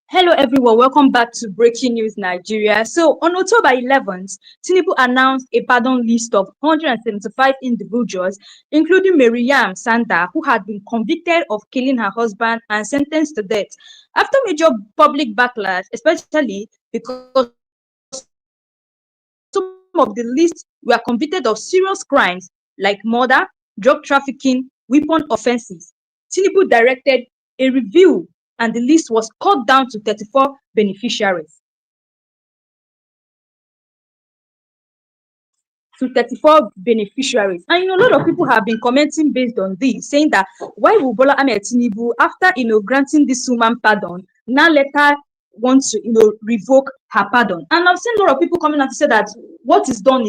Hello everyone, welcome back to Breaking News Nigeria. So on October 11th, Tinubu announced a pardon list of 175 individuals, including Maryyam Sanda, who had been convicted of killing her husband and sentenced to death. After major public backlash, especially because some of the list were convicted of serious crimes like murder, drug trafficking, weapon offenses, Tinubu directed a review and the list was cut down to 34 beneficiaries. Beneficiaries. And a lot of people have been commenting based on this, saying that why will Bola Ahmed Tinubu, after granting this woman pardon, now let her want to revoke her pardon? And I've seen a lot of people coming out to say that what is done,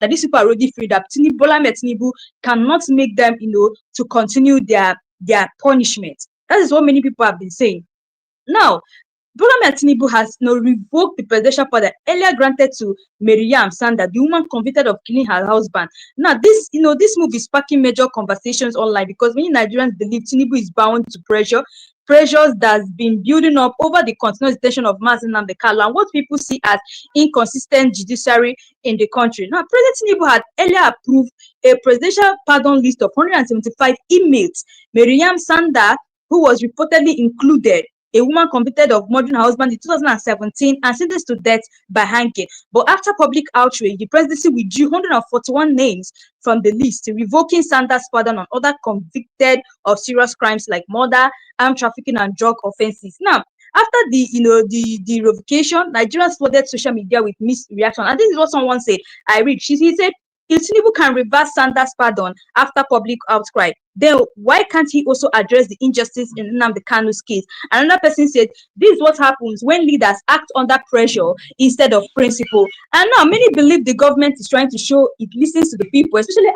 that these people are already free, that Bola Ahmed Tinubu cannot make them to continue their punishment. That is what many people have been saying. Now, Bola Ahmed Tinubu has revoked the presidential pardon earlier granted to Maryyam Sanda, the woman convicted of killing her husband. Now, this move is sparking major conversations online because many Nigerians believe Tinubu is bound to pressures that's been building up over the continuous detention of Mazi Nnamdi Kanu and what people see as inconsistent judiciary in the country. Now, President Tinubu had earlier approved a presidential pardon list of 175 inmates. Maryyam Sanda, who was reportedly included, a woman convicted of murdering her husband in 2017 and sentenced to death by hanging. But after public outrage, the presidency withdrew 141 names from the list, revoking Sanders' pardon on other convicted of serious crimes like murder, armed trafficking, and drug offenses. Now, after the revocation, Nigerians flooded social media with mixed reaction. And this is what someone said. He said, if Tinubu can reverse Sanders' pardon after public outcry, then why can't he also address the injustice in Nnamdi Kanu's case? Another person said, this is what happens when leaders act under pressure instead of principle. And now many believe the government is trying to show it listens to the people, especially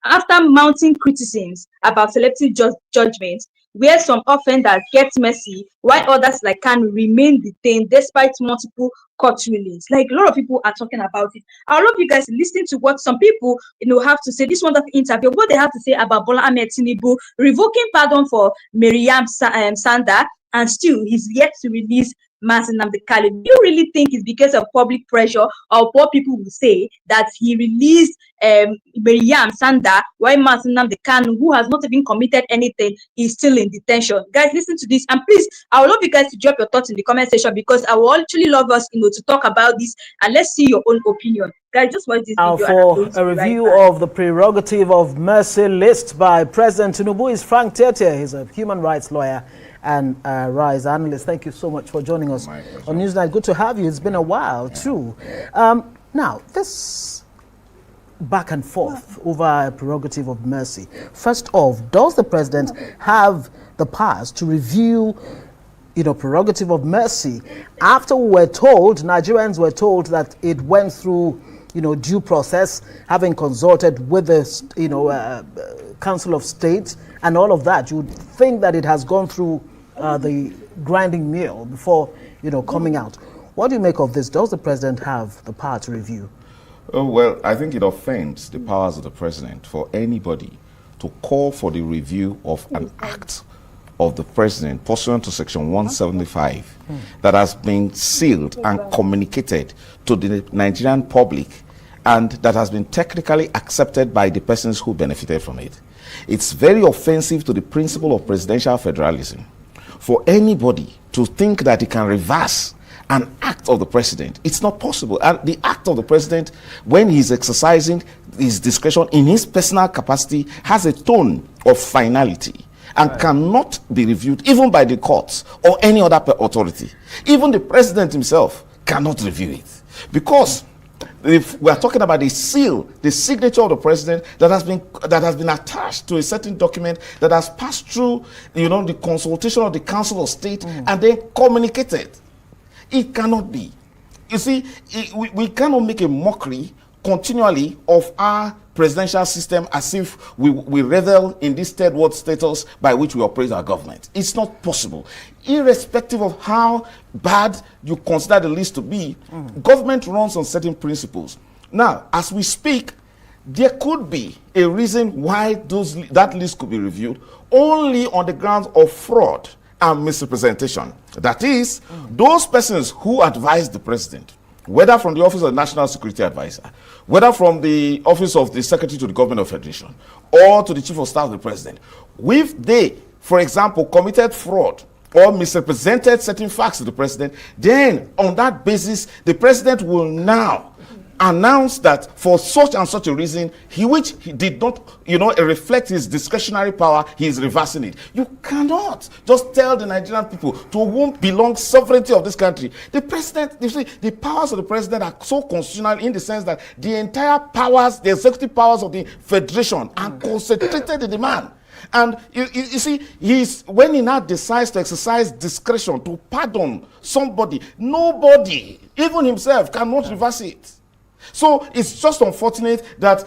after mounting criticisms about selective judgments, where some offenders get mercy while others like can remain detained despite multiple court rulings. Like a lot of people are talking about it. I love you guys listening to what some people have to say. This wonderful interview, what they have to say about Bola Ahmed Tinubu revoking pardon for Maryyam Sanda, and still he's yet to release Mazi Nnamdi Kanu. Do you really think it's because of public pressure or what people will say that he released Maryyam Sanda while Mazi Nnamdi Kanu, who has not even committed anything, is still in detention? Guys, listen to this, and please, I would love you guys to drop your thoughts in the comment section because I would actually love us, to talk about this, and let's see your own opinion. Guys, just watch this now video. For a review of the prerogative of mercy list by President Tinubu is Frank Tietie. He's a human rights lawyer and RISE analyst. Thank you so much for joining us on Newsnight. Good to have you. It's been a while too. Now, this back and forth over a prerogative of mercy. First off, does the president have the powers to review prerogative of mercy after Nigerians were told that it went through due process, having consulted with the Council of State and all of that? You would think that it has gone through the grinding mill before coming out. What do you make of this? Does the president have the power to review? Oh, well, I think it offends the powers of the president for anybody to call for the review of an act of the president pursuant to Section 175 that has been sealed and communicated to the Nigerian public and that has been technically accepted by the persons who benefited from it. It's very offensive to the principle of presidential federalism for anybody to think that he can reverse an act of the president. It's not possible. And the act of the president, when he's exercising his discretion in his personal capacity, has a tone of finality and cannot be reviewed even by the courts or any other authority. Even the president himself cannot review it, because if we are talking about the seal, the signature of the president that has been attached to a certain document that has passed through the consultation of the Council of State and then communicated. It cannot be. You see, we cannot make a mockery continually of our presidential system as if we revel in this third world status by which we operate our government. It's not possible. Irrespective of how bad you consider the list to be, government runs on certain principles. Now, as we speak, there could be a reason why that list could be reviewed only on the grounds of fraud and misrepresentation. That is, those persons who advise the president, whether from the Office of the National Security Advisor, whether from the Office of the Secretary to the Government of Federation, or to the Chief of Staff of the President, if they, for example, committed fraud or misrepresented certain facts to the president, then on that basis, the president will now announce that for such and such a reason, which he did not, reflect his discretionary power, he is reversing it. You cannot just tell the Nigerian people to whom belongs sovereignty of this country. The president, you see, the powers of the president are so constitutional in the sense that the entire powers, the executive powers of the federation are concentrated in the man. And you see, when he now decides to exercise discretion to pardon somebody, nobody, even himself, cannot reverse it. So it's just unfortunate that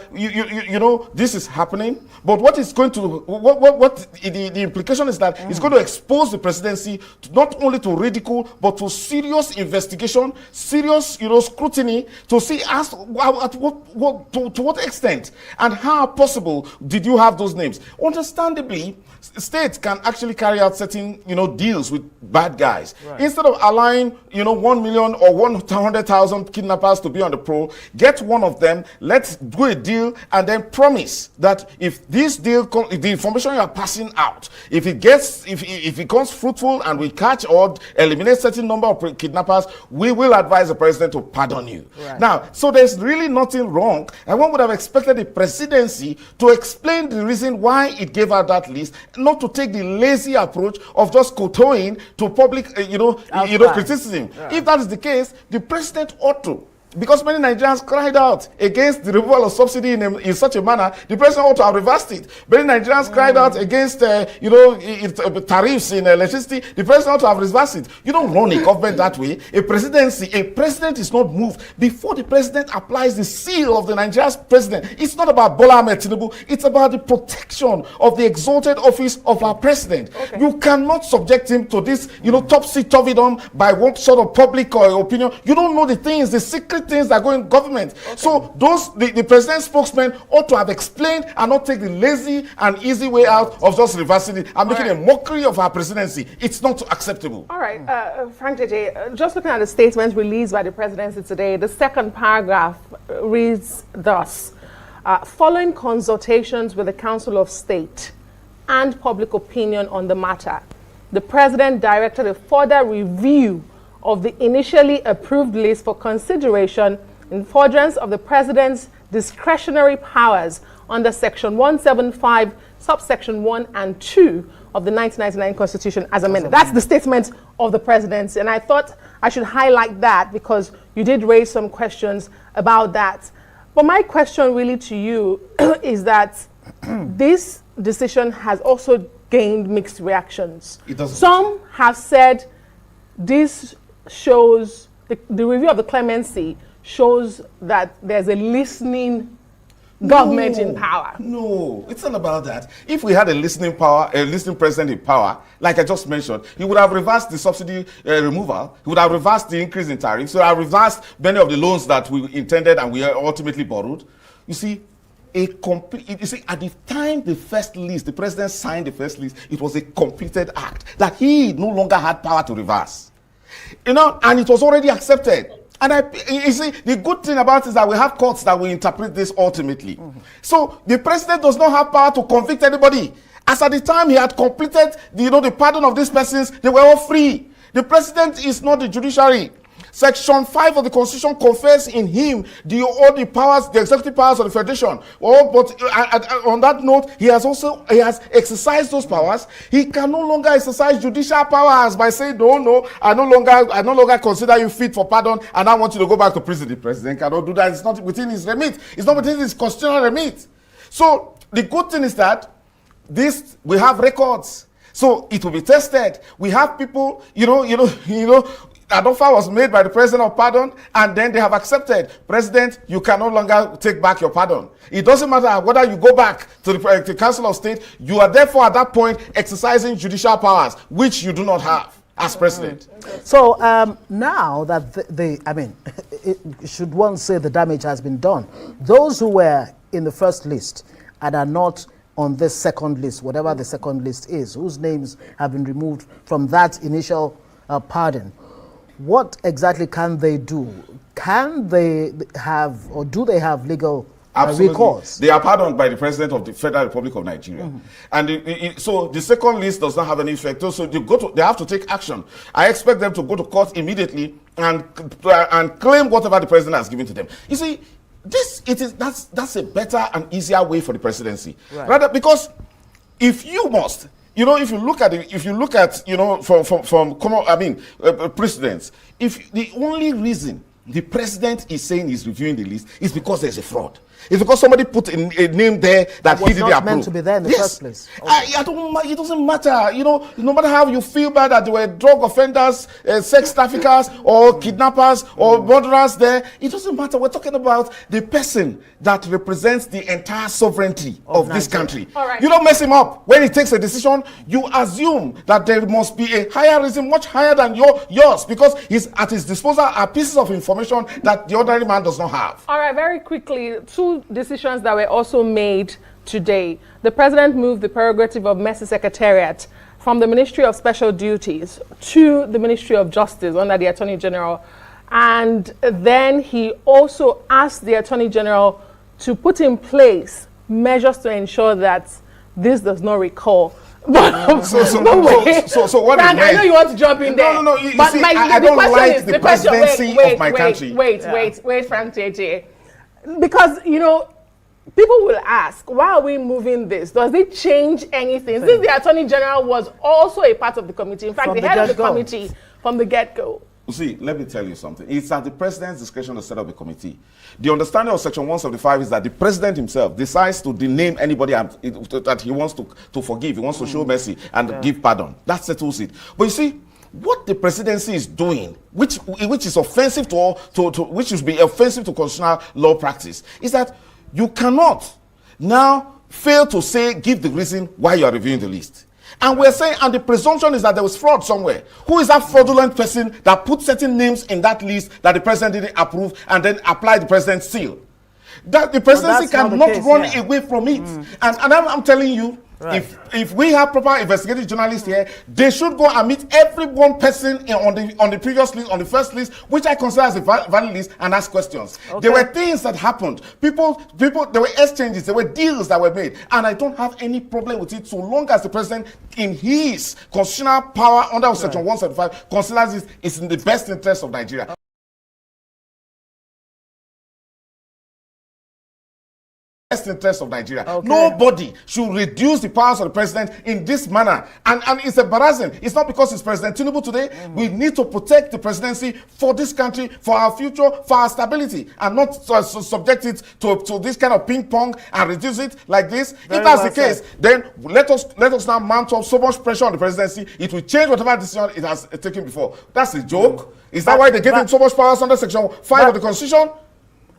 this is happening. But what is going to the implication is that it's going to expose the presidency not only to ridicule but to serious investigation, serious scrutiny to see to what extent and how possible did you have those names. Understandably, states can actually carry out certain deals with bad guys. Right. Instead of allowing 1 million or 100,000 kidnappers to be on the prowl, get one of them, let's do a deal, and then promise that if this deal, if the information you are passing out, if it becomes fruitful and we catch or eliminate certain number of kidnappers, we will advise the president to pardon you. Right. Now, so there's really nothing wrong, and one would have expected the presidency to explain the reason why it gave out that list, not to take the lazy approach of just kowtowing to public, criticism. Right. If that is the case, the president ought to. Because many Nigerians cried out against the removal of subsidy in such a manner, the president ought to have reversed it. Many Nigerians cried out against, tariffs in electricity. The president ought to have reversed it. You don't run a government that way. A president is not moved before the president applies the seal of the Nigerian president. It's not about Bola Ahmed Tinubu. It's about the protection of the exalted office of our president. Okay. You cannot subject him to this, topsy-turvydom by one sort of public opinion. You don't know the things, the secret things that go in government. Okay. So the president's spokesman ought to have explained and not take the lazy and easy way out of just reversing it and making a mockery of our presidency. It's not acceptable. All right, Frank JJ, just looking at the statement released by the presidency today, the second paragraph reads thus: following consultations with the Council of State and public opinion on the matter, the president directed a further review of the initially approved list for consideration in furtherance of the president's discretionary powers under section 175, subsection 1 and 2 of the 1999 Constitution as amended. That's the statement of the presidency. And I thought I should highlight that because you did raise some questions about that. But my question really to you is that this decision has also gained mixed reactions. Some have said this shows, the review of the clemency shows that there's a listening government in power. No, it's not about that. If we had a listening president in power, like I just mentioned, he would have reversed the subsidy removal, he would have reversed the increase in tariffs, he would have reversed many of the loans that we intended and we ultimately borrowed. You see, at the time the president signed the first list, it was a completed act that he no longer had power to reverse. And it was already accepted. And you see, the good thing about it is that we have courts that will interpret this ultimately. So the president does not have power to convict anybody. As at the time he had completed the pardon of these persons, they were all free. The president is not the judiciary. Section 5 of the Constitution confers in him all the powers, the executive powers of the Federation. But on that note, he has exercised those powers. He can no longer exercise judicial powers by saying, no, I no longer consider you fit for pardon, and I want you to go back to prison. The president cannot do that. It's not within his remit. It's not within his constitutional remit. So the good thing is that we have records. So it will be tested. We have people, an offer was made by the president of pardon, and then they have accepted. President, you can no longer take back your pardon. It doesn't matter whether you go back to the Council of State. You are therefore at that point exercising judicial powers, which you do not have as president. So now that should one say the damage has been done? Those who were in the first list and are not on this second list, whatever the second list is, whose names have been removed from that initial pardon. What exactly can they do? Can they have, or do they have legal recourse? They are pardoned by the President of the Federal Republic of Nigeria. And so the second list does not have any effect. So they have to take action. I expect them to go to court immediately and claim whatever the president has given to them. You see, that's a better and easier way for the presidency. Right. Rather, because if you must, if you look at from common, precedents, if the only reason the president is saying he's reviewing the list is because there's a fraud. It's because somebody put a name there that he didn't approve. Was not meant to be there in the first place. Okay. It doesn't matter. No matter how you feel bad that there were drug offenders, sex traffickers, or kidnappers, or murderers there, it doesn't matter. We're talking about the person that represents the entire sovereignty of this country. Right. You don't mess him up. When he takes a decision, you assume that there must be a higher reason, much higher than yours, because at his disposal are pieces of information that the ordinary man does not have. All right, very quickly, two decisions that were also made today. The president moved the prerogative of Mercy Secretariat from the Ministry of Special Duties to the Ministry of Justice under the Attorney General. And then he also asked the Attorney General to put in place measures to ensure that this does not recur. So what Frank, I know you want to jump in there. No. I don't like the presidency of my country. Wait, Frank JJ. Because, people will ask, why are we moving this? Does it change anything? Since the Attorney General was also a part of the committee, in fact, the head of the committee from the get-go. See, let me tell you something. It's at the president's discretion to set up a committee. The understanding of Section 175 is that the president himself decides to dename anybody that he wants to forgive. He wants to show mercy and give pardon. That settles it. But you see, what the presidency is doing, which is offensive which should be offensive to constitutional law practice, is that you cannot now fail to give the reason why you are reviewing the list. And we're saying, and the presumption is that there was fraud somewhere. Who is that fraudulent person that put certain names in that list that the president didn't approve and then apply the president's seal? That the presidency cannot run away from it. And I'm telling you, right. If we have proper investigative journalists here, they should go and meet every one person on the previous list, on the first list, which I consider as a valid list, and ask questions. Okay. There were things that happened. People, there were exchanges, there were deals that were made, and I don't have any problem with it so long as the president, in his constitutional power under Section 175, considers it's in the best interest of Nigeria. Best interest of Nigeria. Okay. Nobody should reduce the powers of the president in this manner. And it's embarrassing. It's not because it's President Tinubu today. We need to protect the presidency for this country, for our future, for our stability, and not subject it to this kind of ping pong and reduce it like this. If that's the case, then let us now mount up so much pressure on the presidency. It will change whatever decision it has taken before. That's a joke. Is that why they gave him so much powers under Section 5 of the Constitution?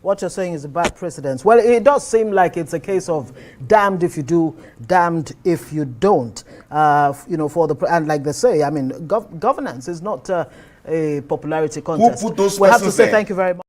What you're saying is a bad precedent. Well, it does seem like it's a case of damned if you do, damned if you don't. And like they say, I mean, governance is not a popularity contest. Who put those we have to say there? Thank you very much.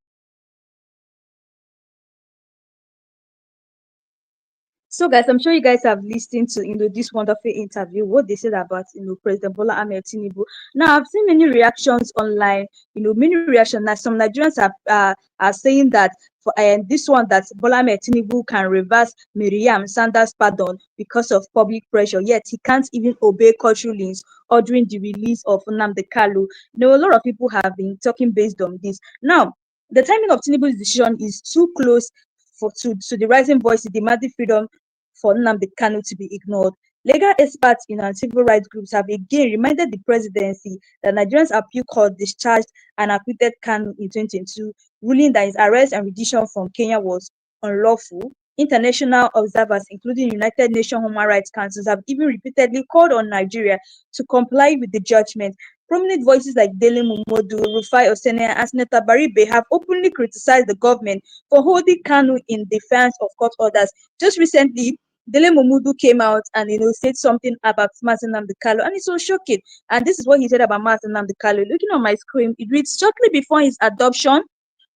So, guys, I'm sure you guys have listened to this wonderful interview. What they said about President Bola Ahmed Tinubu. Now, I've seen many reactions online. Many reactions. Now, some Nigerians are saying that for this one that Bola Ahmed Tinubu can reverse Maryyam Sanda's pardon because of public pressure. Yet he can't even obey court rulings ordering the release of Nnamdi Kanu. A lot of people have been talking based on this. Now, the timing of Tinubu's decision is too close to the rising voices demanding freedom for Nnamdi Kanu to be ignored. Legal experts and civil rights groups have again reminded the presidency that Nigeria's appeal court discharged and acquitted Kanu in 2022, ruling that his arrest and rendition from Kenya was unlawful. International observers, including United Nations Human Rights Councils, have even repeatedly called on Nigeria to comply with the judgment. Prominent voices like Dele Momodu, Rufai Osene, and Senator Baribe have openly criticized the government for holding Kanu in defiance of court orders. Just recently, Dele Momodu came out and said something about Mazi Nnamdi Kanu, and it's so shocking. And this is what he said about Mazi Nnamdi Kanu. Looking on my screen, it reads, shortly before his adoption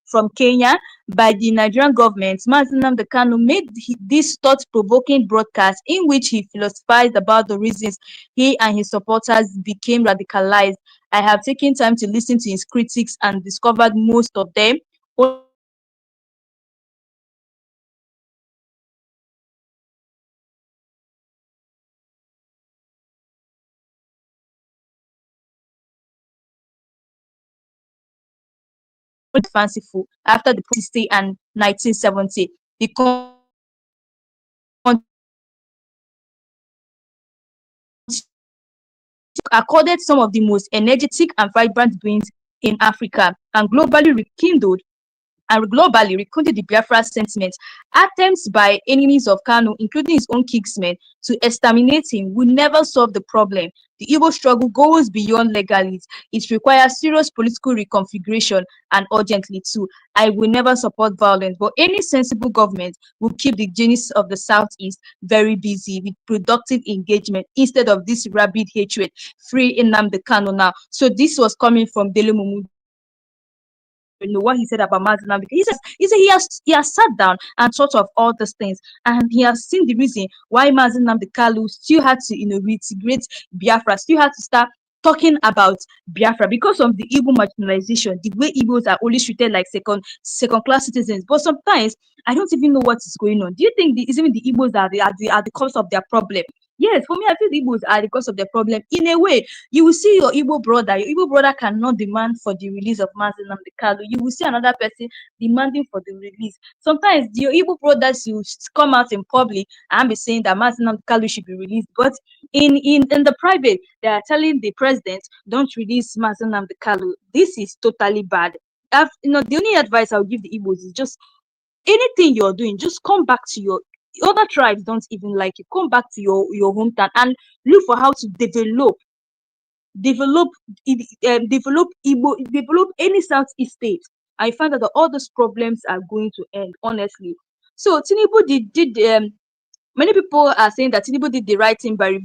from Kenya by the Nigerian government, Mazi Nnamdi Kanu made this thought-provoking broadcast in which he philosophized about the reasons he and his supporters became radicalized. I have taken time to listen to his critics and discovered most of them only fanciful after the protest and 1970. The accorded some of the most energetic and vibrant beings in Africa and globally rekindled the Biafra sentiment. Attempts by enemies of Kanu, including his own kinsmen, to exterminate him will never solve the problem. The Igbo struggle goes beyond legality. It requires serious political reconfiguration and urgently too. I will never support violence, but any sensible government will keep the genius of the Southeast very busy with productive engagement instead of this rabid hatred. Free Nnamdi Kanu now. So this was coming from Dele Mumu, what he said about Mazi Nnamdi. He said he has sat down and thought of all these things, and he has seen the reason why Mazi Nnamdi Kanu still had to reintegrate Biafra, still had to start talking about Biafra because of the Igbo marginalization, the way Igbos are always treated like second class citizens. But sometimes I don't even know what is going on. Do you think it's even the Igbos are the cause of their problem? Yes, for me, I feel the Igbos are the cause of their problem. In a way, you will see your Igbo brother cannot demand for the release of Mazi Nnamdi Kanu. You will see another person demanding for the release. Sometimes your Igbo brothers will come out in public and be saying that Mazi Nnamdi Kanu should be released, but in the private, they are telling the president, don't release Mazi Nnamdi Kanu. This is totally bad. The only advice I would give the Igbos is just anything you're doing, just come back to your other tribes don't even like you. Come back to your hometown and look for how to develop develop any Southeast state. I find that all those problems are going to end, honestly. So Tinubu did many people are saying that Tinubu did the right thing by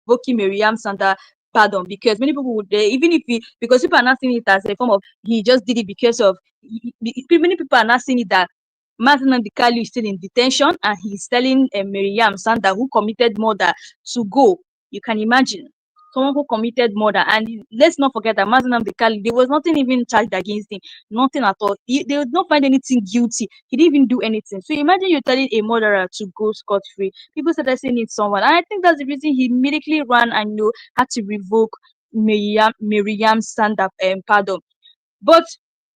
revoking Maryyam Sanda pardon, because many people would even if he because people are not seeing it as a form of he just did it because of many people are not seeing it that Mazi Nnamdi Kanu is still in detention and he's telling Maryyam Sanda, who committed murder, to go. You can imagine someone who committed murder, and let's not forget that Mazi Nnamdi Kanu, there was nothing even charged against him, nothing at all. They would not find anything guilty. He didn't even do anything. So imagine you're telling a murderer to go scot free. People said they still need someone, and I think that's the reason he immediately ran and had to revoke Maryyam Sanda pardon. But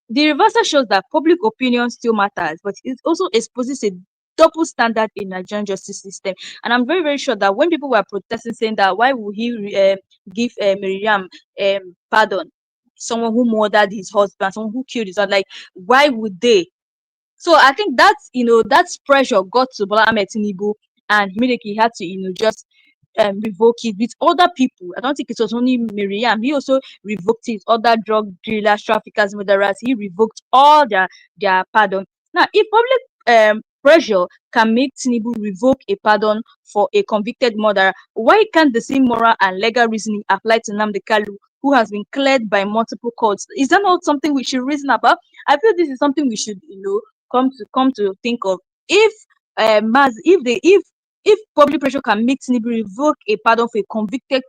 the reversal shows that public opinion still matters, but it also exposes a double standard in Nigerian justice system. And I'm very, very sure that when people were protesting, saying that why would he give Miriam pardon, someone who murdered his husband, someone who killed his husband, like why would they? So I think that's pressure got to Bola Ahmed Tinubu, and immediately he had to just revoke it with other people. I don't think it was only Miriam. He also revoked it. Other drug dealers, traffickers, murderers. He revoked all their pardon. Now, if public pressure can make Tinubu revoke a pardon for a convicted murderer, why can't the same moral and legal reasoning apply to Nnamdi Kanu, who has been cleared by multiple courts? Is that not something we should reason about? I feel this is something we should, come to think of. If if public pressure can make Tinubu revoke a pardon for a convicted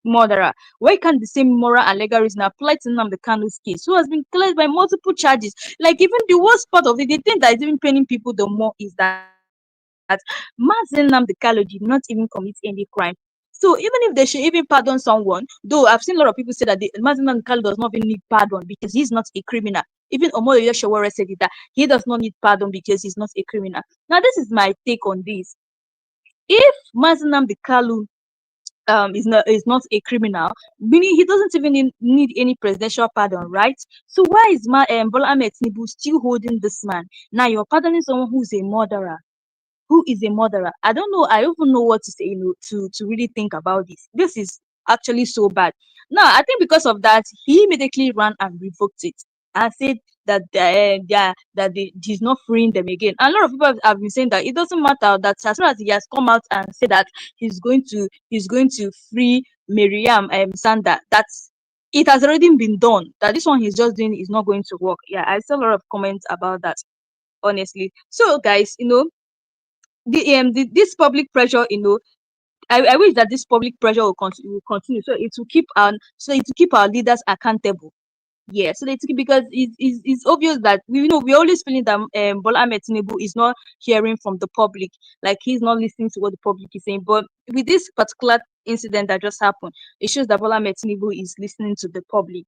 murderer, why can't the same moral and legal reason apply to Nnamdi Kanu's case, who has been cleared by multiple charges? Like, even the worst part of it, the thing that is even paining people the more is that Mazi Nnamdi Kanu did not even commit any crime. So even if they should even pardon someone, though I've seen a lot of people say that Mazi Nnamdi Kanu does not even need pardon because he's not a criminal. Even Omoyele Sowore said it, that he does not need pardon because he's not a criminal. Now, this is my take on this. If Mazi Nnamdi Kanu is not a criminal, meaning he doesn't even need any presidential pardon, right? So why is Bola Ahmed Tinubu still holding this man? Now you're pardoning someone who's a murderer. Who is a murderer? I don't know. I don't even know what to say, to really think about this. This is actually so bad. Now, I think because of that, he immediately ran and revoked it and said that he's not freeing them again. And a lot of people have been saying that it doesn't matter, that as soon as he has come out and said that he's going to free Maryyam Sanda, it has already been done, that this one he's just doing is not going to work. Yeah, I saw a lot of comments about that, honestly. So guys, this public pressure, I wish that this public pressure will continue, so it will keep our leaders accountable. Yeah, so because it's obvious that we're always feeling that Bola Ahmed Tinubu is not hearing from the public, like he's not listening to what the public is saying. But with this particular incident that just happened, it shows that Bola Ahmed Tinubu is listening to the public,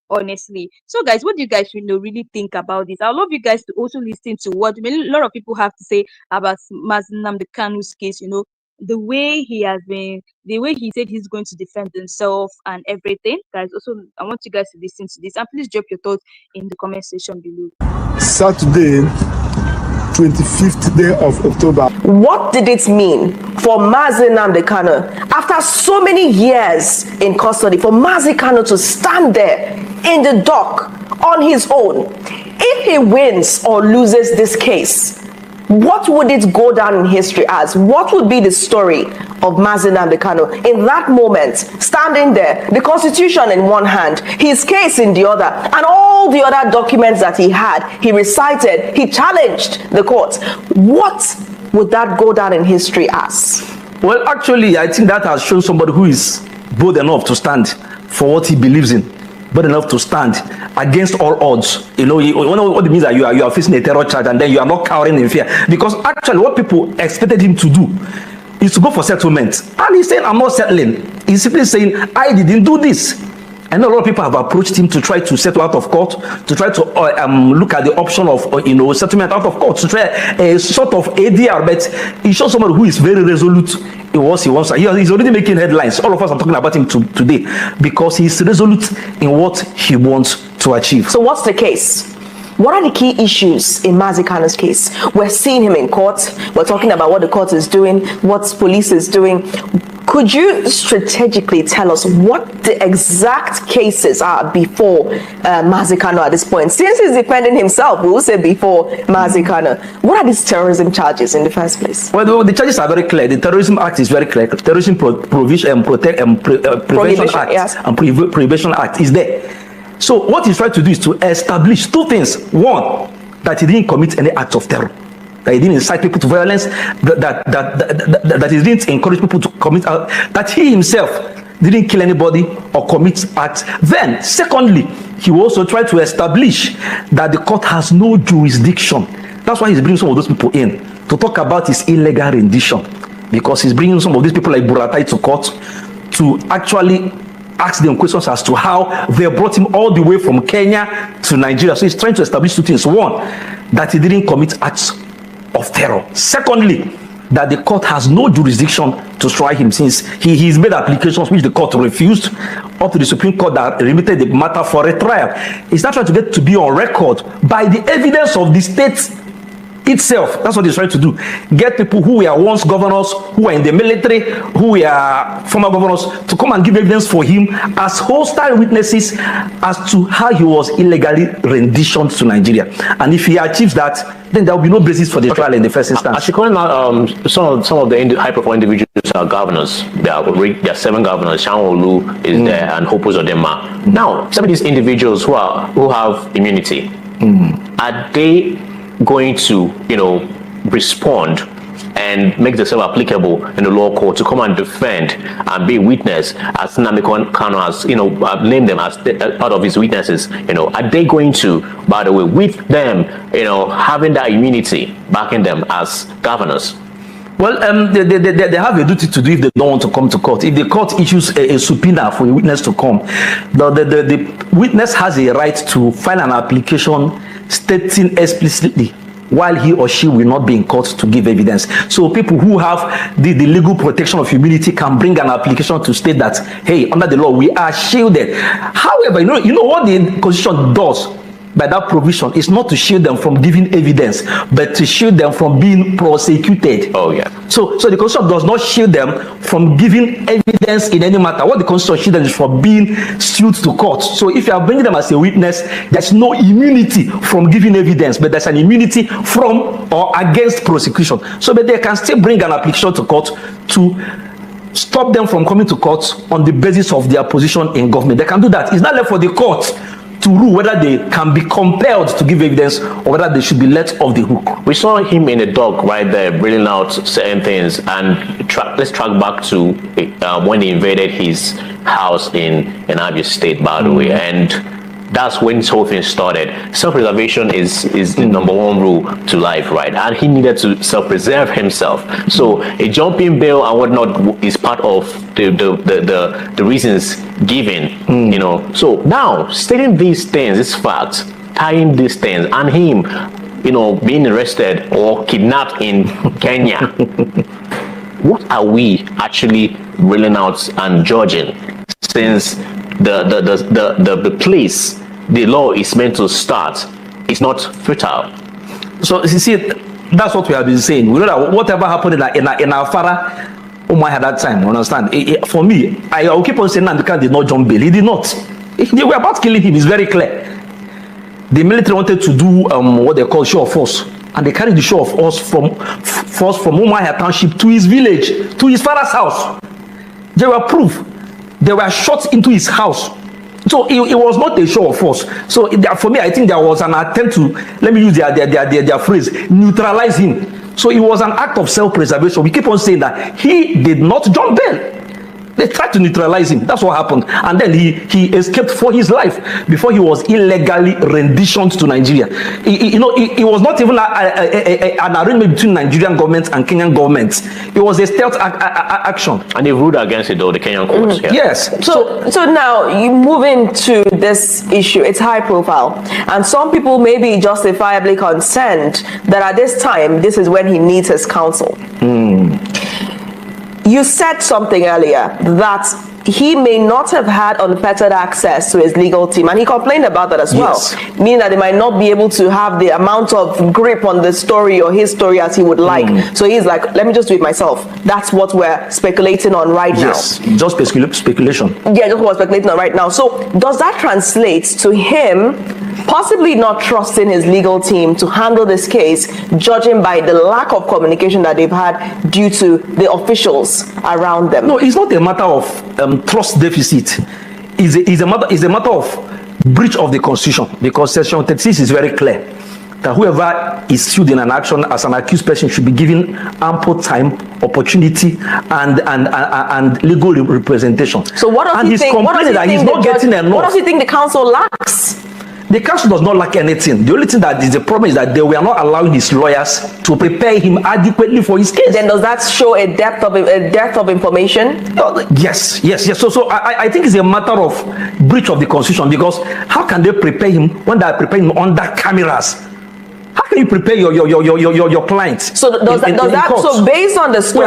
honestly. So guys, what do you guys really think about this? I'd love you guys to also listen to what a lot of people have to say about Mazi Nnamdi Kanu's case. The way he said he's going to defend himself and everything. Guys, also, I want you guys to listen to this, and please drop your thoughts in the comment section below. Saturday, 25th day of October. What did it mean for Mazi Nnamdi Kanu, after so many years in custody, for Mazi Kanu to stand there in the dock on his own? If he wins or loses this case, what would it go down in history as? What would be the story of Mazi Nnamdi Kanu in that moment, standing there, the Constitution in one hand, his case in the other, and all the other documents that he had, he recited, he challenged the court? What would that go down in history as? Well, actually, I think that has shown somebody who is bold enough to stand for what he believes in, bold enough to stand against all odds. You know what it means, that you are facing a terror charge and then you are not cowering in fear. Because actually what people expected him to do is to go for settlement. And he's saying, I'm not settling. He's simply saying, I didn't do this. I know a lot of people have approached him to try to settle out of court, to try to look at the option of settlement out of court, to try a sort of ADR. But he shows somebody who is very resolute in what he wants. He's already making headlines. All of us are talking about him today because he's resolute in what he wants to achieve. So what's the case? What are the key issues in Mazi Kanu's case? We're seeing him in court. We're talking about what the court is doing, what police is doing. Could you strategically tell us what the exact cases are before Mazi Kanu at this point? Since he's defending himself, we will say before Mazi Kanu. What are these terrorism charges in the first place? Well, the charges are very clear. The Terrorism Act is very clear. Terrorism Prevention Act, yes, and Prohibition Act is there. So what he's trying to do is to establish two things. One, that he didn't commit any acts of terror, that he didn't incite people to violence, that he didn't encourage people to commit, that he himself didn't kill anybody or commit acts. Then, secondly, he also tried to establish that the court has no jurisdiction. That's why he's bringing some of those people in to talk about his illegal rendition, because he's bringing some of these people like Buratai to court to actually ask them questions as to how they brought him all the way from Kenya to Nigeria. So he's trying to establish two things. One, that he didn't commit acts of terror. Secondly, that the court has no jurisdiction to try him, since he's made applications which the court refused, up to the Supreme Court that remitted the matter for a trial. He's not trying to get to be on record by the evidence of the state itself. That's what he's trying to do. Get people who were once governors, who were in the military, who were former governors, to come and give evidence for him as hostile witnesses as to how he was illegally renditioned to Nigeria. And if he achieves that, then there will be no basis for the trial in the first instance. As you call out, some of the high-profile individuals are governors. There are 7 governors. Sanwo-Olu is there, and Hope Uzodinma. Now, some of these individuals who have immunity, are they going to respond and make themselves applicable in the law court to come and defend and be witness, as Nnamdi Kanu has named them as part of his witnesses? Are they going to, by the way, with them having that immunity backing them as governors? Well, they have a duty to do if they don't want to come to court. If the court issues a subpoena for a witness to come, the witness has a right to file an application stating explicitly while he or she will not be in court to give evidence. So people who have the legal protection of immunity can bring an application to state that, hey, under the law, we are shielded. However, you know what the Constitution does by that provision is not to shield them from giving evidence, but to shield them from being prosecuted. Oh, yeah. So the Constitution does not shield them from giving evidence in any matter. What the Constitution shields them is from being sued to court. So if you are bringing them as a witness, there's no immunity from giving evidence, but there's an immunity from or against prosecution. So but they can still bring an application to court to stop them from coming to court on the basis of their position in government. They can do that. It's not left for the court to rule whether they can be compelled to give evidence or whether they should be let off the hook. We saw him in the dock right there, reeling out certain things, and let's track back to when he invaded his house in Abia State, by the way, and that's when this whole thing started. Self-preservation is the number one rule to life, right? And he needed to self-preserve himself. So a jumping bail and whatnot is part of the reasons given, you know. So now, stating these things, these facts, tying these things, and him, you know, being arrested or kidnapped in Kenya, what are we actually reeling out and judging? Since the place the law is meant to start is not fertile. So you see, that's what we have been saying. We know that whatever happened in our father, at that time, understand? For me, I will keep on saying Nanduka did not jump bail. He did not. They were about killing him. It's very clear. The military wanted to do what they call show of force, and they carried the show of force from Umuahia Township to his village, to his father's house. They were proof. They were shot into his house. So it was not a show of force. So for me, I think there was an attempt to, let me use their phrase, neutralize him. So it was an act of self-preservation. We keep on saying that he did not jump bail. They tried to neutralize him. That's what happened. And then he escaped for his life before he was illegally renditioned to Nigeria. It was not even an arrangement between Nigerian government and Kenyan government. It was a stealth action. And they ruled against it, though, the Kenyan courts. Yeah. Yes. So now you move into this issue. It's high profile. And some people may be justifiably concerned that at this time, this is when he needs his counsel. You said something earlier that he may not have had unfettered access to his legal team, and he complained about that as well, meaning that they might not be able to have the amount of grip on the story or his story as he would like. So he's like, let me just do it myself. That's what we're speculating on right now. Yes, just speculation. Yeah, just what we're speculating on right now. So does that translate to him possibly not trusting his legal team to handle this case, judging by the lack of communication that they've had due to the officials around them? No, it's not a matter of trust deficit. It's a matter of breach of the Constitution, because Section 36 is very clear that whoever is sued in an action as an accused person should be given ample time, opportunity, and legal representation. So what does he think? What does he think the council lacks? The council does not lack anything. The only thing that is the problem is that they were not allowing his lawyers to prepare him adequately for his case. Then does that show a depth of information? Yes. So I think it's a matter of breach of the Constitution, because how can they prepare him when they are preparing him under cameras? How can you prepare your clients? So so based on the story,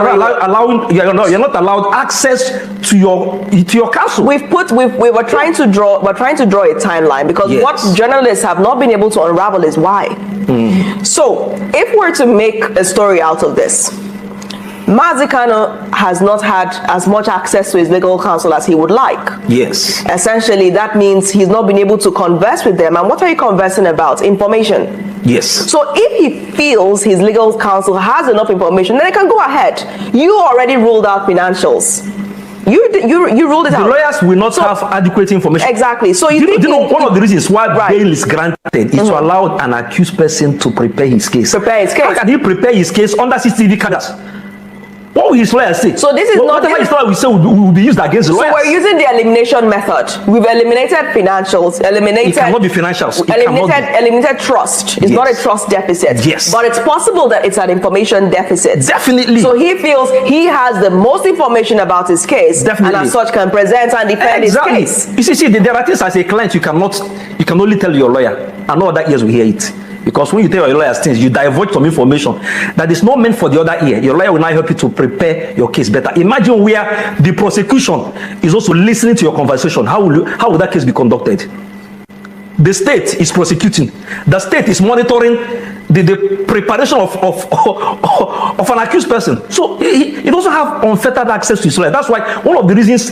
you're not allowed access to your counsel. We were trying to draw a timeline, because what journalists have not been able to unravel is why. So if we're to make a story out of this, Mazi Kano has not had as much access to his legal counsel as he would like. Yes. Essentially, that means he's not been able to converse with them. And what are you conversing about? Information. Yes. So if he feels his legal counsel has enough information, then they can go ahead. You already ruled out financials. You ruled it out. The lawyers will not have adequate information. Exactly. So one of the reasons why bail is granted is to allow an accused person to prepare his case. How can he prepare his case under CCTV cameras? What will his lawyers say? So this is whatever his lawyer will say will be used against the lawyers. So we're using the elimination method. We've eliminated financials, It cannot be financials. Eliminated trust. It's not a trust deficit. Yes. But it's possible that it's an information deficit. Definitely. So he feels he has the most information about his case, Definitely. and as such can present and defend his case. You see, there are things as a client you can only tell your lawyer, and no other ears will hear it. Because when you tell your lawyers things, you divulge some information that is not meant for the other ear. Your lawyer will now help you to prepare your case better. Imagine where the prosecution is also listening to your conversation. How will that case be conducted? The state is prosecuting. The state is monitoring the preparation of an accused person. So he doesn't have unfettered access to his lawyer. That's why one of the reasons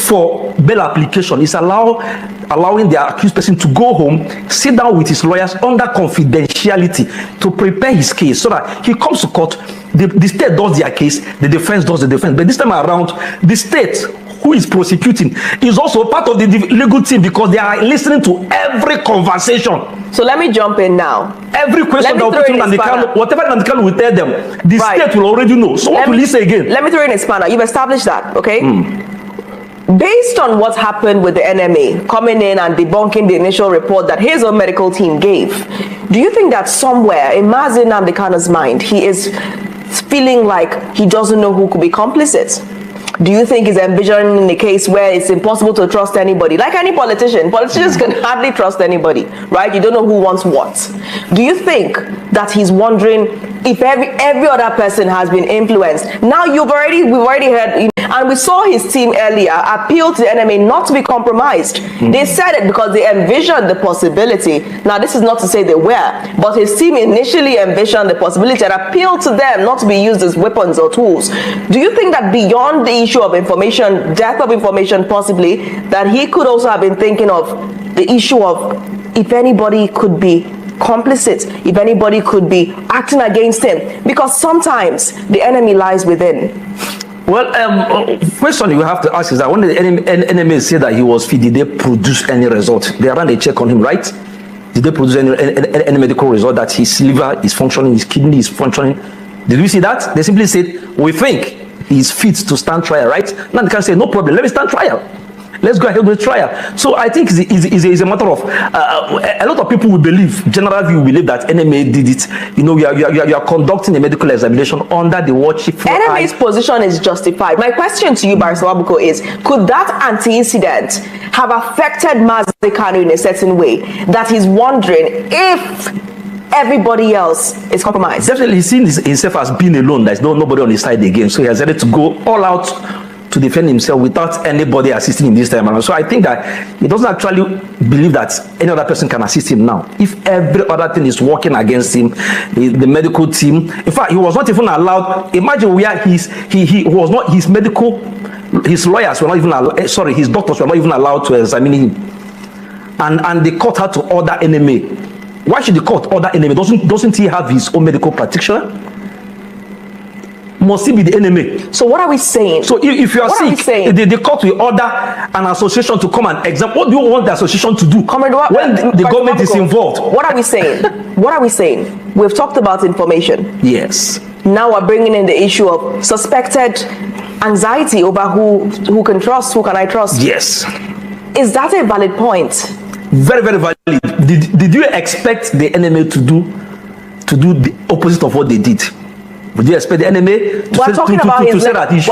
for bail application is allowing the accused person to go home, sit down with his lawyers under confidentiality to prepare his case, so that he comes to court The state does their case, the defense does the defense. But this time around, the state who is prosecuting is also part of the legal team because they are listening to every conversation. So let me jump in now. Every question they'll put on the Kanu, whatever the Kanu will tell them, the state will already know. So what will he say again? Let me throw in a spanner. You've established that, okay? Based on what happened with the NMA coming in and debunking the initial report that his own medical team gave, do you think that somewhere in Mazi Nnamdi Kanu's mind, he is feeling like he doesn't know who could be complicit? Do you think he's envisioning a case where it's impossible to trust anybody? Like any politician, politicians can hardly trust anybody, right? You don't know who wants what. Do you think that he's wondering if every other person has been influenced? Now we've already heard, and we saw his team earlier appeal to the NMA not to be compromised. They said it because they envisioned the possibility. Now this is not to say they were, but his team initially envisioned the possibility and appealed to them not to be used as weapons or tools. Do you think that beyond the issue of information, death of information possibly, that he could also have been thinking of the issue of if anybody could be complicit, if anybody could be acting against him? Because sometimes the enemy lies within. Well, question you have to ask is that when the enemy said that he was fit, did they produce any result? They ran a check on him, right? Did they produce any medical result that his liver is functioning, his kidney is functioning? Did we see that? They simply said, we think he's fit to stand trial, right? Now they can say, no problem, let me stand trial. Let's go ahead with trial. So I think it's a matter of a lot of people will believe, general view will believe that NMA did it. You know, you are conducting a medical examination under the watchful NMA's position is justified. My question to you, Barrister Wabuko, is could that anti-incident have affected Mazi Kanu in a certain way that he's wondering if everybody else is compromised? Definitely, he's seen himself as being alone. There's nobody on his side again. So he has decided to go all out to defend himself without anybody assisting him this time around. So I think that he doesn't actually believe that any other person can assist him now. If every other thing is working against him, the medical team, in fact, he was not even allowed. Imagine where he was not, his lawyers were not even allowed, his doctors were not even allowed to examine him. And the court had to order NMA. Why should the court order NMA? Doesn't he have his own medical practitioner? Must he be the enemy? So what are we saying? So if you are sick, the court will order an association to come and examine. What do you want the association to do when the government is involved? What are we saying? What are we saying? We've talked about information. Yes. Now we're bringing in the issue of suspected anxiety over who can trust, who can I trust? Yes. Is that a valid point? Very, very valid. Did you expect the enemy to do the opposite of what they did? Would you expect the enemy to say that he's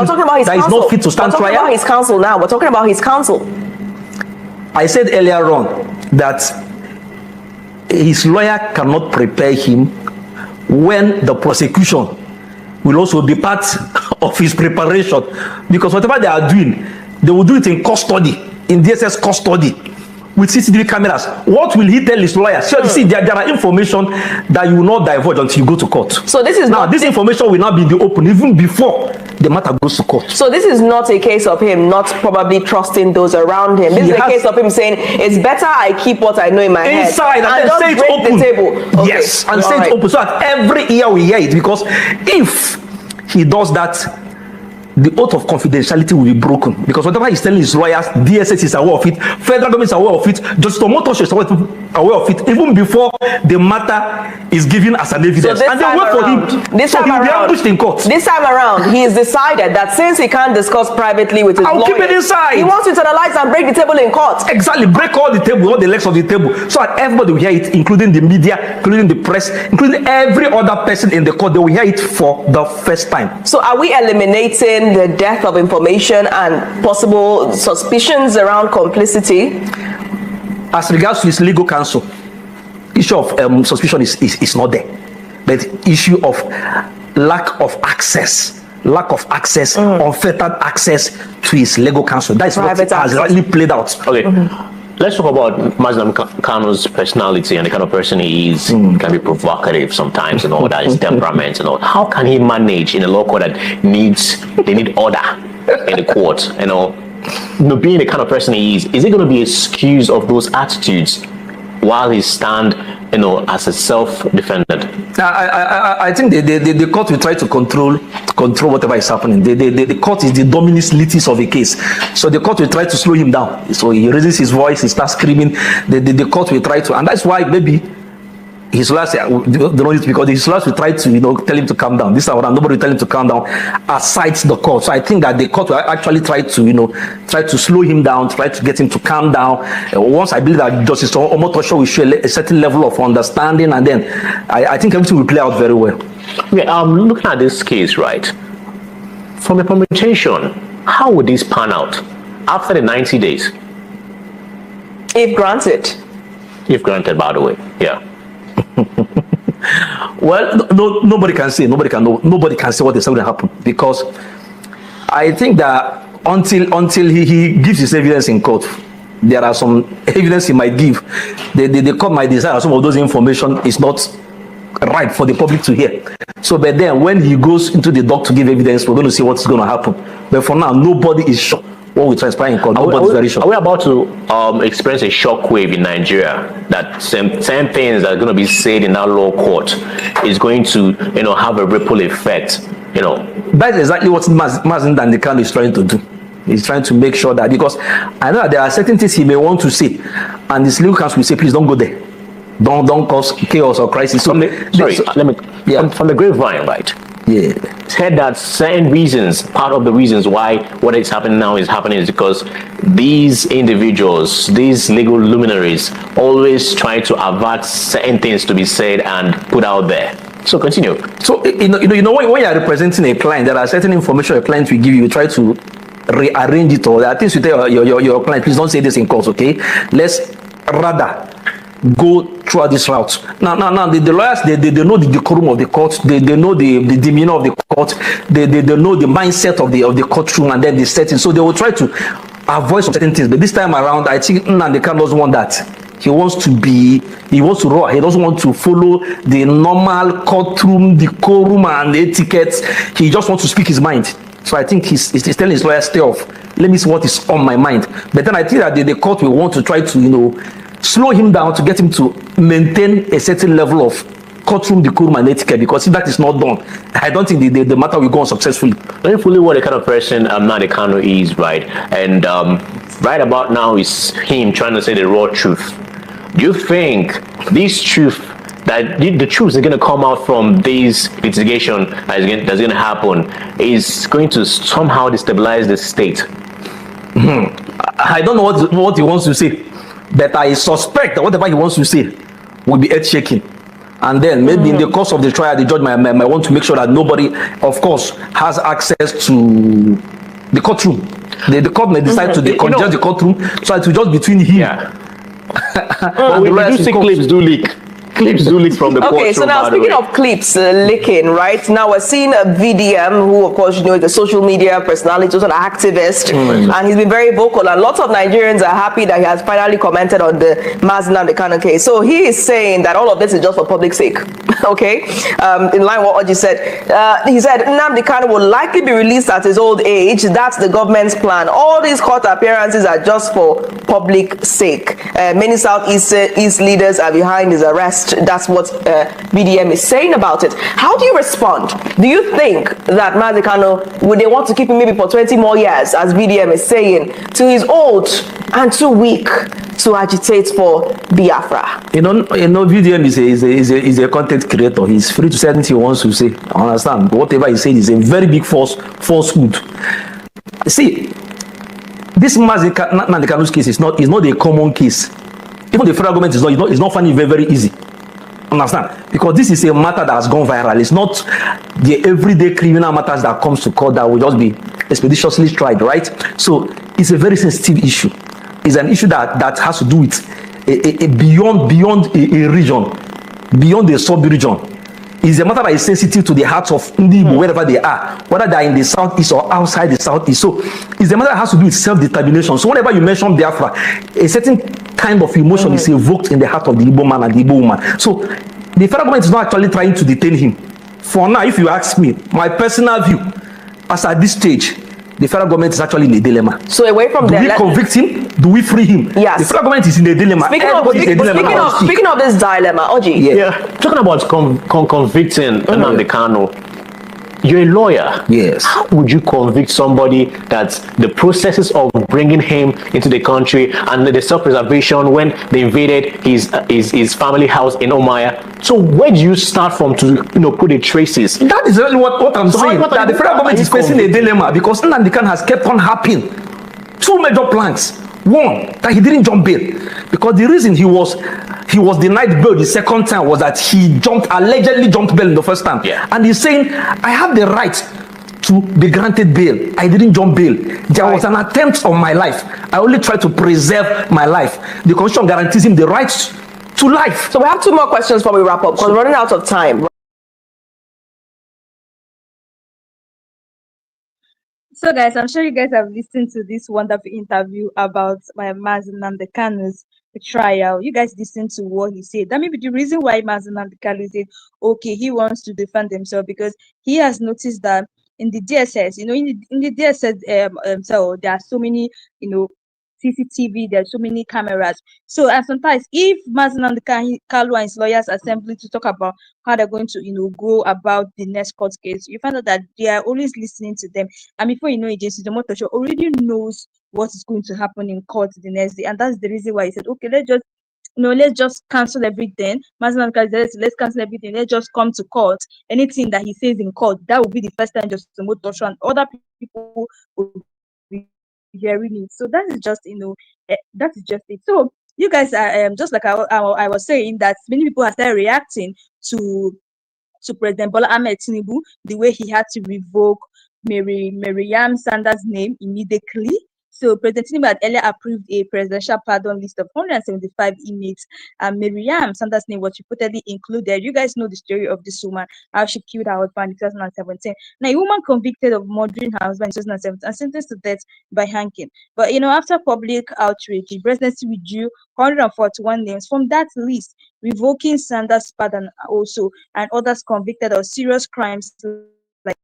not fit to stand trial? We're talking about his counsel now. We're talking about his counsel. I said earlier on that his lawyer cannot prepare him when the prosecution will also be part of his preparation, because whatever they are doing, they will do it in custody, in DSS custody, with CCTV cameras. What will he tell his lawyer? So, see, there are information that you will not divulge until you go to court. So this is this information will not be in the open even before the matter goes to court. So this is not a case of him not probably trusting those around him. This is a case of him saying, it's better I keep what I know in my head. Inside, and then say it open. The table. Okay. Yes, and say it open so that every year we hear it. Because if he does that, the oath of confidentiality will be broken, because whatever he's telling his lawyers, DSS is aware of it, federal government is aware of it, Justice Omotosh is aware of it, even before the matter is given as an evidence. So and they wait for him. So he will be ambushed in court. This time around, he has decided that since he can't discuss privately with his lawyers, keep it inside. He wants to internalize and break the table in court. Exactly, break all the table, all the legs of the table, so that everybody will hear it, including the media, including the press, including every other person in the court. They will hear it for the first time. So are we eliminating the death of information and possible suspicions around complicity? As regards to his legal counsel, issue of suspicion is not there, but issue of lack of access, unfettered access to his legal counsel, that is what has really played out. Okay. Let's talk about Mazi Kanu's personality and the kind of person he is. He can be provocative sometimes and all that, his temperament and all. How can he manage in a law court that they need order in the court? You know, being the kind of person he is it going to be excuse of those attitudes while he stand, as a self-defendant? I think the court will try to control whatever is happening. The court is the dominant litis of a case, so the court will try to slow him down. So he raises his voice, he starts screaming. The court will try to, and that's why maybe his lawyers because his lawyers will try to tell him to calm down. This is what nobody will tell him to calm down aside the court. So I think that the court will actually try to slow him down, try to get him to calm down. Once I believe that Justice Omotosho will show a certain level of understanding, and then I think everything will play out very well. Okay, looking at this case, right, from a permutation, how would this pan out after the 90 days? If granted. If granted, by the way, yeah. Well, nobody can say. Nobody can know. Nobody can say what is going to happen, because I think that until he gives his evidence in court, there are some evidence he might give. The court might decide some of those information is not right for the public to hear. So, but then when he goes into the dock to give evidence, we're going to see what's going to happen. But for now, nobody is sure what will transpire in court. Nobody's very sure. Are we about to experience a shockwave in Nigeria that same things that are going to be said in that law court is going to have a ripple effect? That's exactly what Maryyam Sanda is trying to do. He's trying to make sure that, because I know that there are certain things he may want to say, and his legal counsel will say, please don't go there. Don't cause chaos or crisis. From the grapevine, right? Yeah. Said that certain reasons, part of the reasons why what is happening now is happening is because these individuals, these legal luminaries, always try to avert certain things to be said and put out there. So continue. So when you are representing a client, there are certain information your client will give you. You try to rearrange it, or there are things you tell your client, please don't say this in court, okay? Let's rather go through this route. Now the lawyers, they know the decorum of the court, they know the demeanor of the court, they know the mindset of the courtroom, and then the setting. So they will try to avoid some certain things. But this time around, I think Nnamdi doesn't want that. He wants to roar. He doesn't want to follow the normal courtroom decorum and etiquette. He just wants to speak his mind. So I think he's telling his lawyer, stay off. Let me see what is on my mind. But then I think that the court will want to try to slow him down to get him to maintain a certain level of courtroom decorum and etiquette, because if that is not done, I don't think the matter will go on successfully. Knowing fully what the kind of person Nnamdi is, right? And right about now is him trying to say the raw truth. Do you think this truth, that the truth is going to come out from this litigation that's going to happen, is going to somehow destabilize the state? I don't know what he wants to say, but I suspect that whatever he wants to say will be earth-shaking. And then maybe in the course of the trial, the judge might want to make sure that nobody, of course, has access to the courtroom. The court may decide to congest the courtroom, so it will just between him. Yeah. Well, we do see clips do leak. Clips do leak from the courtroom. Okay, so now speaking of clips leaking, right? Now we're seeing a VDM who, of course, is a social media personality, also an activist, and he's been very vocal. And lots of Nigerians are happy that he has finally commented on the Maryyam Sanda case. So he is saying that all of this is just for public sake. Okay, in line with what Oji said, he said Nnamdi Kanu will likely be released at his old age. That's the government's plan. All these court appearances are just for public sake. Many Southeast leaders are behind his arrest. That's what BDM is saying about it. How do you respond? Do you think that Nnamdi Kanu, would they want to keep him maybe for 20 more years, as BDM is saying, till he's old and too weak to agitate for Biafra? BDM is a content creator. He's free to say anything he wants to say. I understand. But whatever he says is a very big falsehood. See, this Nnamdi Kanu's case is not a common case. Even the federal government is not finding it very, very easy. Understand? Because this is a matter that has gone viral. It's not the everyday criminal matters that comes to court that will just be expeditiously tried, right? So it's a very sensitive issue. It's an issue that has to do with beyond a region, beyond a sub-region. It's a matter that is sensitive to the hearts of Ndibo, wherever they are, whether they are in the southeast or outside the southeast. So it's a matter that has to do with self-determination. So whenever you mention Biafra, a certain kind of emotion is evoked in the heart of the Igbo man and the Igbo woman. So the federal government is not actually trying to detain him. For now, if you ask me, my personal view, as at this stage, the federal government is actually in a dilemma. So away from Do there, we convict him? Do we free him? Yes. The federal government is in a dilemma. Speaking of this dilemma, Oji. Yeah, talking about convicting Nnamdi Kanu, you're a lawyer. Yes. How would you convict somebody that the processes of bringing him into the country and the self-preservation when they invaded his family house in Omaya? So where do you start from to put the traces? That is really what I'm saying. That the federal government is facing a dilemma because Nnamdi Kanu has kept on happening. Two major planks. One, that he didn't jump bail because the reason he was denied bail the second time was that he allegedly jumped bail in the first time. Yeah. And he's saying, I have the right to be granted bail. I didn't jump bail. There was an attempt on my life. I only tried to preserve my life. The Constitution guarantees him the right to life. So we have 2 more questions before we wrap up because we're running out of time. So, guys, I'm sure you guys have listened to this wonderful interview about Mazi Nnamdi Kanu's trial. You guys listened to what he said. That may be the reason why Mazi Nnamdi Kanu said, okay, he wants to defend himself because he has noticed that in the DSS, in the DSS cell, there are so many, CCTV, there are so many cameras. So, and sometimes if Mazi Nnamdi Kanu and his lawyers assembly to talk about how they're going to, go about the next court case, you find out that they are always listening to them. And before you know it, Jason Domotosho already knows what is going to happen in court the next day. And that's the reason why he said, okay, let's just cancel everything. Let's cancel everything. Let's just come to court. Anything that he says in court, that will be the first time just Domotosho and other people will be hearing it. So that is just, that is just it. So you guys are just like I was saying that many people have started reacting to President Bola Ahmed Tinubu, the way he had to revoke Maryyam Sanda's name immediately. So President Tinubu had earlier approved a presidential pardon list of 175 inmates, and Maryyam Sanda's name was reportedly included. You guys know the story of this woman, how she killed her husband in 2017. Now, a woman convicted of murdering her husband in 2017 and sentenced to death by hanging. But after public outrage, the presidency withdrew 141 names from that list, revoking Sanda's pardon also, and others convicted of serious crimes like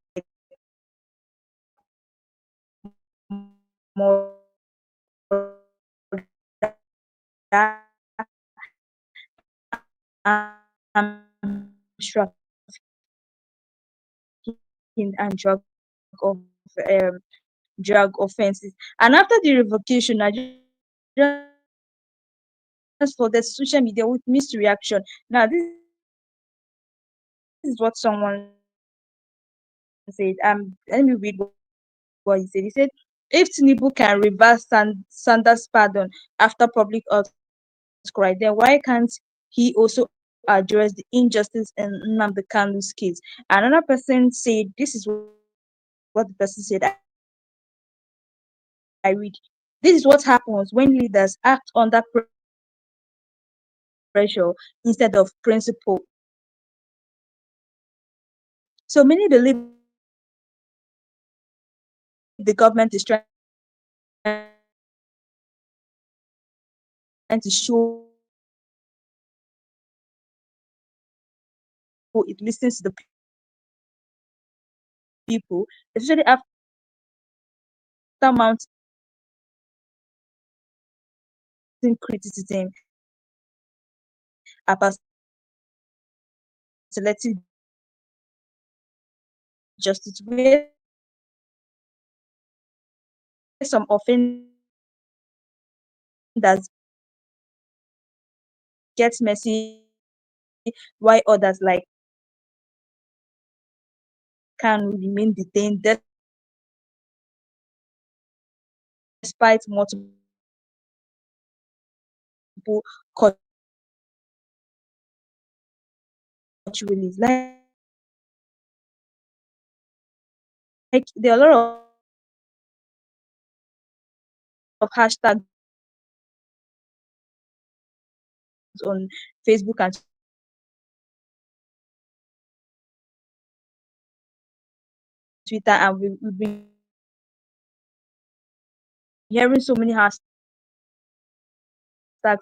trafficking and of drug offenses. And after the revocation, Nigerians for the social media with mixed reaction. Now, this is what someone said. Let me read what he said. He said, if Tinubu can reverse Sanders' pardon after public outcry, then why can't he also address the injustice in Nnamdi Kanu's case? Another person said, this is what the person said. I read, this is what happens when leaders act under pressure instead of principle. So many believe the government is trying to show it listens to the people, especially after mounting criticism about selective justice, where some offenders get mercy, while others like can remain detained despite multiple court rulings. Like there are a lot of hashtags on Facebook and Twitter, and we've been hearing so many hashtags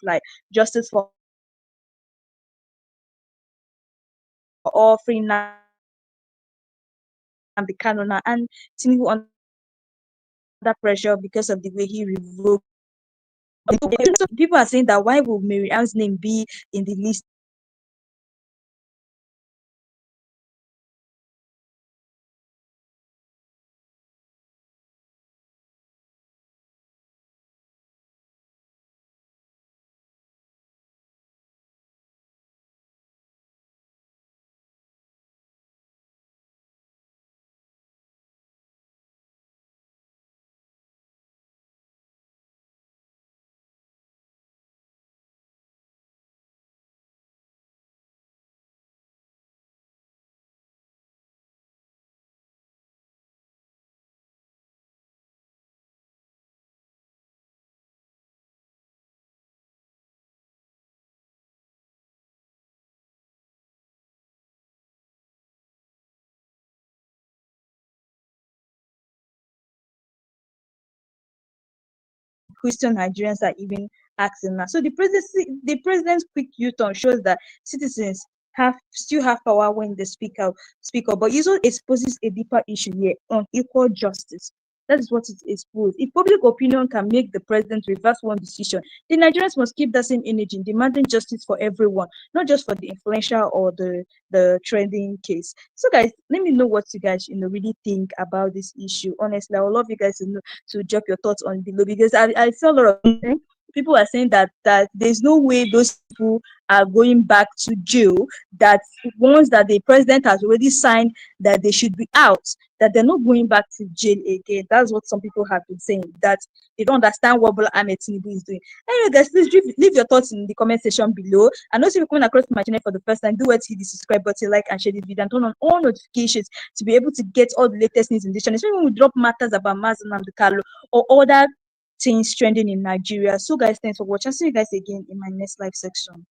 like justice for all, free Nnamdi Kanu, and Tinubu on pressure because of the way he revoked. People are saying that why would Maryyam's name be in the list? Question Nigerians are even asking now. So the president's quick U-turn shows that citizens still have power when they speak up. But it also exposes a deeper issue here on equal justice. That is what it exposes. If public opinion can make the president reverse one decision, the Nigerians must keep that same energy in demanding justice for everyone, not just for the influential or the trending case. So guys, let me know what you guys really think about this issue. Honestly, I would love you guys to drop your thoughts on below, because I saw a lot of people are saying that there's no way those people are going back to jail, that once that the president has already signed that they should be out, that they're not going back to jail again. That's what some people have been saying, that they don't understand what Bola Ahmed Tinubu is doing. Anyway guys, please leave your thoughts in the comment section below. And also, if you're coming across my channel for the first time, do what hit the subscribe button, like and share this video, and turn on all notifications to be able to get all the latest news in this channel, especially when we drop matters about Maryyam Sanda or other things trending in Nigeria. So guys, thanks for watching. See you guys again in my next live section.